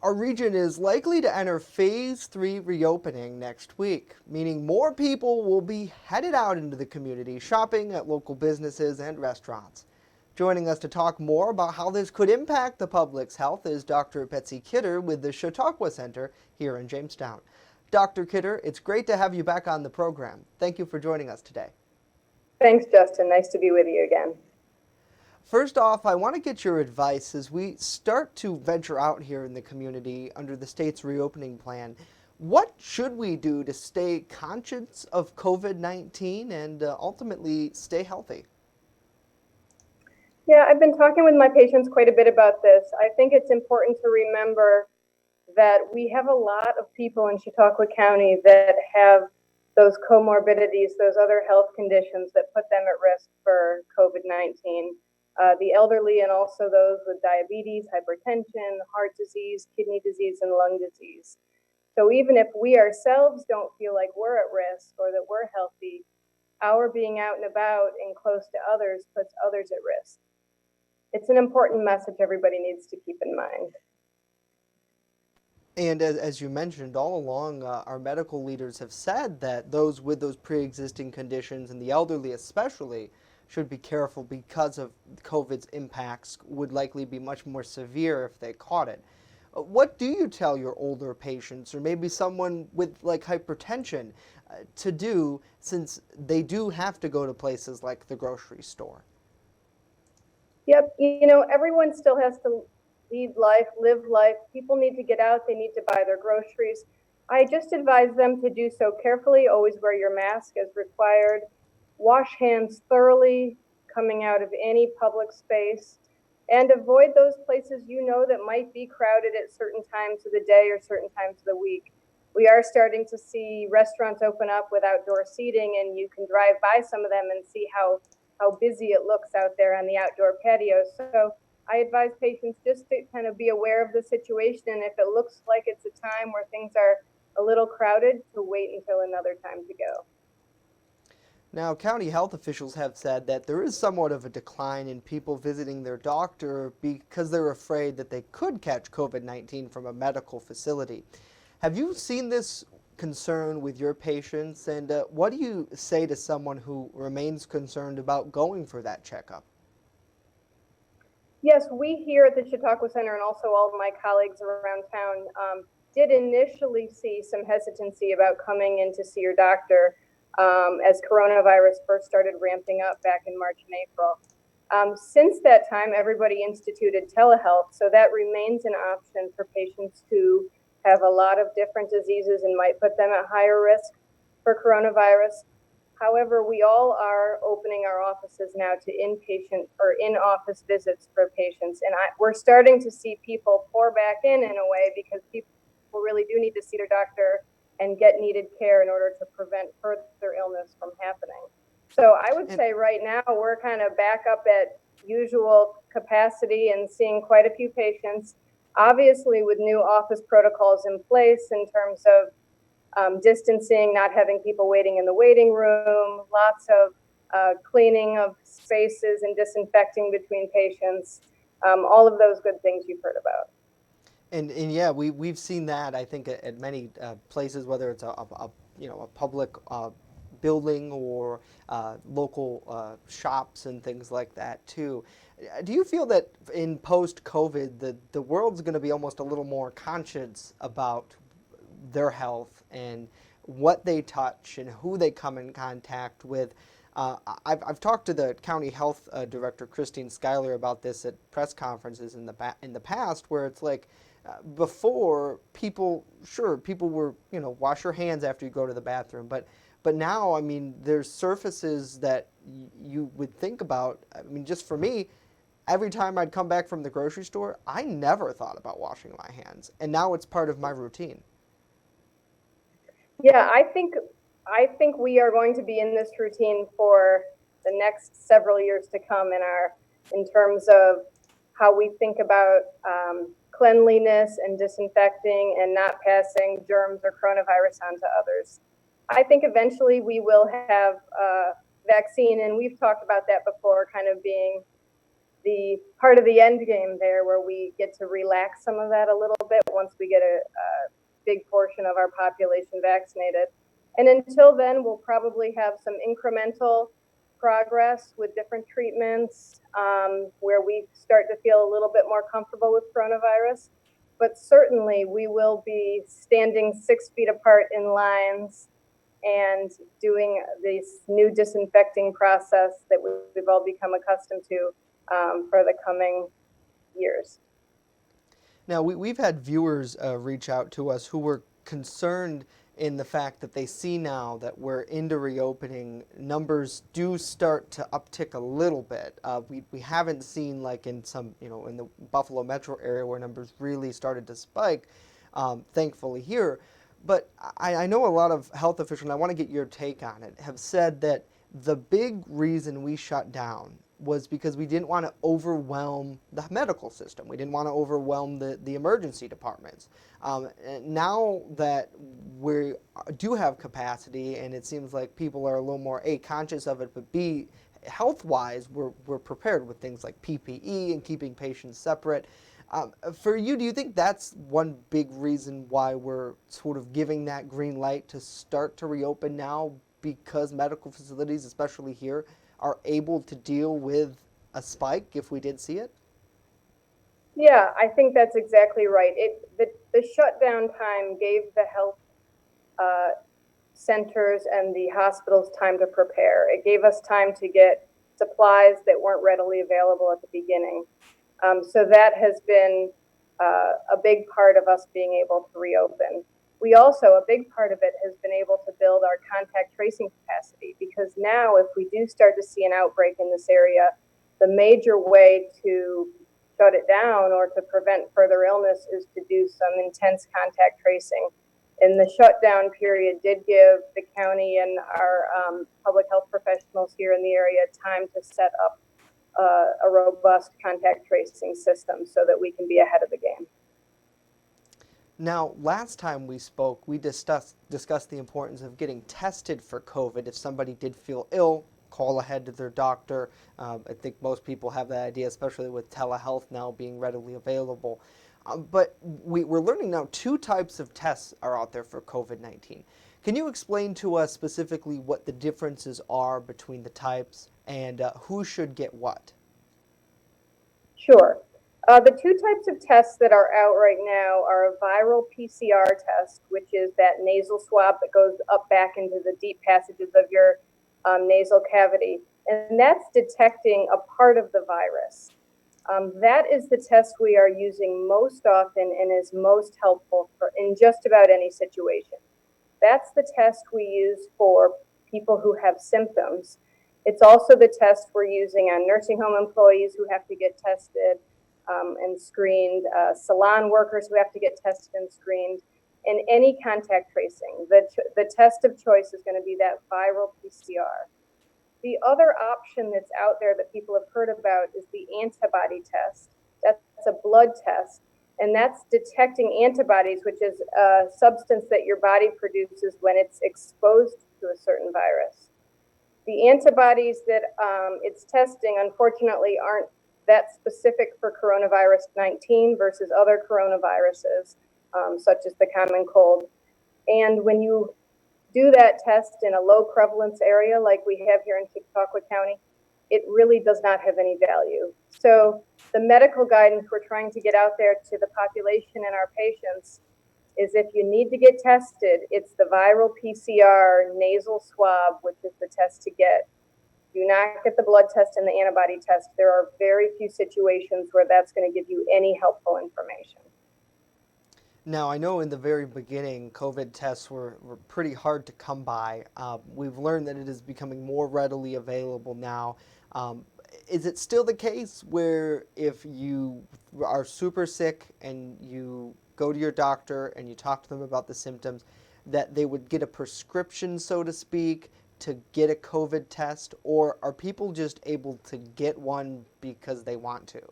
Our region is likely to enter phase 3 reopening next week, meaning more people will be headed out into the community shopping at local businesses and restaurants. Joining us to talk more about how this could impact the public's health is Dr. Betsy Kidder with the Chautauqua Center here in Jamestown. Dr. Kidder, it's great to have you back on the program. Thank you for joining us today. Thanks, Justin. Nice to be with you again. First off, I want to get your advice as we start to venture out here in the community under the state's reopening plan. What should we do to stay conscious of COVID-19 and ultimately stay healthy? Yeah, I've been talking with my patients quite a bit about this. I think it's important to remember that we have a lot of people in Chautauqua County that have those comorbidities, those other health conditions that put them at risk for COVID-19. The elderly and also those with diabetes, hypertension, heart disease, kidney disease, and lung disease. So even if we ourselves don't feel like we're at risk or that we're healthy, our being out and about and close to others puts others at risk. It's an important message everybody needs to keep in mind. And as you mentioned, all along, our medical leaders have said that those with those pre-existing conditions, and the elderly especially, should be careful because of COVID's impacts would likely be much more severe if they caught it. What do you tell your older patients, or maybe someone with like hypertension, to do since they do have to go to places like the grocery store? Yep, everyone still has to lead life, live life. People need to get out, they need to buy their groceries. I just advise them to do so carefully, always wear your mask as required, wash hands thoroughly coming out of any public space, and avoid those places that might be crowded at certain times of the day or certain times of the week. We are starting to see restaurants open up with outdoor seating, and you can drive by some of them and see how busy it looks out there on the outdoor patios. So I advise patients just to kind of be aware of the situation, and if it looks like it's a time where things are a little crowded, to wait until another time to go. Now, county health officials have said that there is somewhat of a decline in people visiting their doctor because they're afraid that they could catch COVID-19 from a medical facility. Have you seen this concern with your patients, and what do you say to someone who remains concerned about going for that checkup? Yes, we here at the Chautauqua Center and also all of my colleagues around town did initially see some hesitancy about coming in to see your doctor as coronavirus first started ramping up back in March and April. Since that time, everybody instituted telehealth, so that remains an option for patients who have a lot of different diseases and might put them at higher risk for coronavirus. However, we all are opening our offices now to inpatient or in-office visits for patients, and we're starting to see people pour back in a way because people really do need to see their doctor and get needed care in order to prevent further illness from happening. So I would say right now we're kind of back up at usual capacity and seeing quite a few patients, obviously with new office protocols in place in terms of distancing, not having people waiting in the waiting room, lots of cleaning of spaces and disinfecting between patients, all of those good things you've heard about. And yeah, we've seen that, I think, at many places, whether it's a public building or local shops and things like that too. Do you feel that in post-COVID, the world's going to be almost a little more conscious about their health and what they touch and who they come in contact with? I've talked to the county health director, Christine Schuyler, about this at press conferences in the past, where it's like before people were wash your hands after you go to the bathroom, but now, I mean, there's surfaces that you would think about. I mean, just for me, every time I'd come back from the grocery store, I never thought about washing my hands, and now it's part of my routine. Yeah, I think we are going to be in this routine for the next several years to come in terms of how we think about cleanliness and disinfecting and not passing germs or coronavirus on to others. I think eventually we will have a vaccine, and we've talked about that before, kind of being the part of the end game there where we get to relax some of that a little bit once we get a big portion of our population vaccinated. And until then, we'll probably have some incremental progress with different treatments where we start to feel a little bit more comfortable with coronavirus. But certainly we will be standing 6 feet apart in lines and doing this new disinfecting process that we've all become accustomed to for the coming years. Now, we've had viewers reach out to us who were concerned in the fact that they see now that we're into reopening, numbers do start to uptick a little bit. We haven't seen like in some, in the Buffalo metro area where numbers really started to spike, thankfully here. But I know a lot of health officials, and I want to get your take on it, have said that the big reason we shut down was because we didn't want to overwhelm the medical system. We didn't want to overwhelm the emergency departments. Now that we do have capacity, and it seems like people are a little more A, conscious of it, but B, health-wise, we're prepared with things like PPE and keeping patients separate. For you, do you think that's one big reason why we're sort of giving that green light to start to reopen now, because medical facilities, especially here, are able to deal with a spike if we did see it? Yeah, I think that's exactly right. The shutdown time gave the health centers and the hospitals time to prepare. It gave us time to get supplies that weren't readily available at the beginning. So that has been a big part of us being able to reopen. We also, a big part of it has been able to build our contact tracing capacity, because now if we do start to see an outbreak in this area, the major way to shut it down or to prevent further illness is to do some intense contact tracing. And the shutdown period did give the county and our public health professionals here in the area time to set up a robust contact tracing system so that we can be ahead of the game. Now, last time we spoke, we discussed the importance of getting tested for COVID. If somebody did feel ill, call ahead to their doctor. I think most people have that idea, especially with telehealth now being readily available. But we're learning now 2 types of tests are out there for COVID-19. Can you explain to us specifically what the differences are between the types and who should get what? Sure. The 2 types of tests that are out right now are a viral PCR test, which is that nasal swab that goes up back into the deep passages of your nasal cavity. And that's detecting a part of the virus. That is the test we are using most often and is most helpful in just about any situation. That's the test we use for people who have symptoms. It's also the test we're using on nursing home employees who have to get tested and screened, salon workers who have to get tested and screened, and any contact tracing. The test of choice is going to be that viral PCR. The other option that's out there that people have heard about is the antibody test. That's a blood test, and that's detecting antibodies, which is a substance that your body produces when it's exposed to a certain virus. The antibodies that it's testing, unfortunately, aren't that specific for coronavirus 19 versus other coronaviruses, such as the common cold. And when you do that test in a low prevalence area like we have here in Chautauqua County, it really does not have any value. So the medical guidance we're trying to get out there to the population and our patients is, if you need to get tested, it's the viral PCR nasal swab, which is the test to get. Do not get the blood test and the antibody test. There are very few situations where that's going to give you any helpful information. Now, I know in the very beginning, COVID tests were pretty hard to come by. We've learned that it is becoming more readily available now. Is it still the case where if you are super sick and you go to your doctor and you talk to them about the symptoms, that they would get a prescription, so to speak, to get a COVID test? Or are people just able to get one because they want to?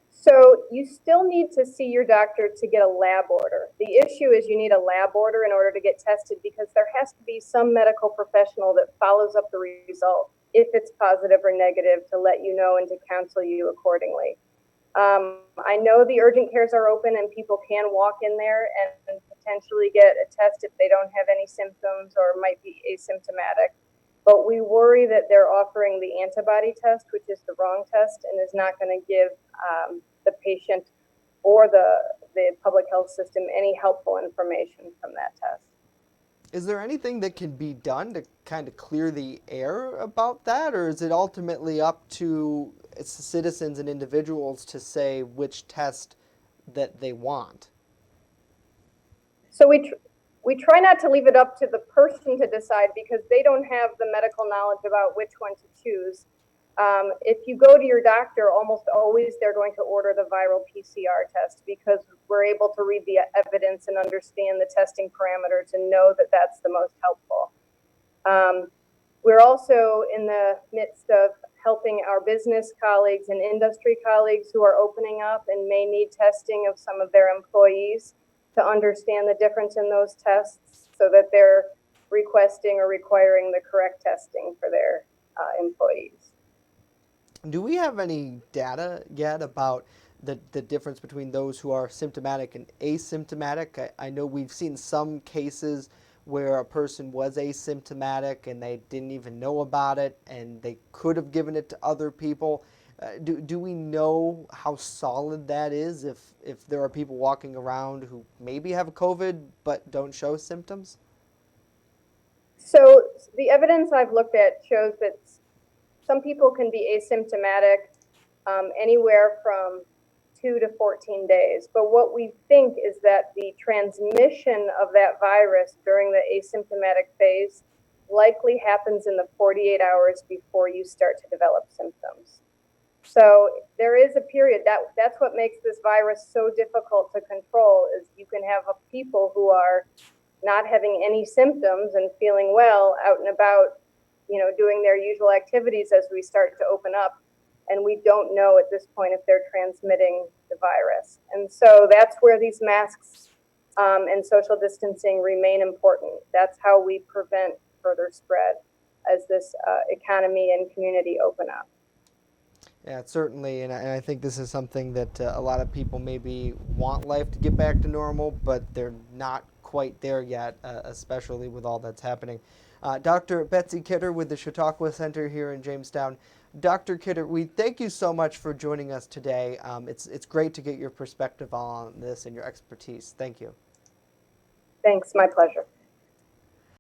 So you still need to see your doctor to get a lab order. The issue is you need a lab order in order to get tested, because there has to be some medical professional that follows up the result. if it's positive or negative, to let you know and to counsel you accordingly. I know the urgent cares are open and people can walk in there and potentially get a test if they don't have any symptoms or might be asymptomatic. But we worry that they're offering the antibody test, which is the wrong test and is not going to give the patient or the public health system any helpful information from that test. Is there anything that can be done to kind of clear the air about that, or is it ultimately up to citizens and individuals to say which test that they want? So we try not to leave it up to the person to decide because they don't have the medical knowledge about which one to choose. If you go to your doctor, almost always they're going to order the viral PCR test because we're able to read the evidence and understand the testing parameters and know that that's the most helpful. We're also in the midst of helping our business colleagues and industry colleagues who are opening up and may need testing of some of their employees to understand the difference in those tests so that they're requesting or requiring the correct testing for their employees. Do we have any data yet about the difference between those who are symptomatic and asymptomatic? I know we've seen some cases where a person was asymptomatic and they didn't even know about it and they could have given it to other people. Do we know how solid that is if there are people walking around who maybe have COVID but don't show symptoms? So the evidence I've looked at shows that some people can be asymptomatic anywhere from 2 to 14 days. But what we think is that the transmission of that virus during the asymptomatic phase likely happens in the 48 hours before you start to develop symptoms. So there is a period that's what makes this virus so difficult to control is you can have people who are not having any symptoms and feeling well out and about, doing their usual activities as we start to open up. And we don't know at this point if they're transmitting the virus. And so that's where these masks and social distancing remain important. That's how we prevent further spread as this economy and community open up. Yeah, certainly, and I think this is something that a lot of people maybe want life to get back to normal, but they're not quite there yet, especially with all that's happening. Dr. Betsy Kidder with the Chautauqua Center here in Jamestown. Dr. Kidder, we thank you so much for joining us today. It's great to get your perspective on this and your expertise. Thank you. Thanks, my pleasure.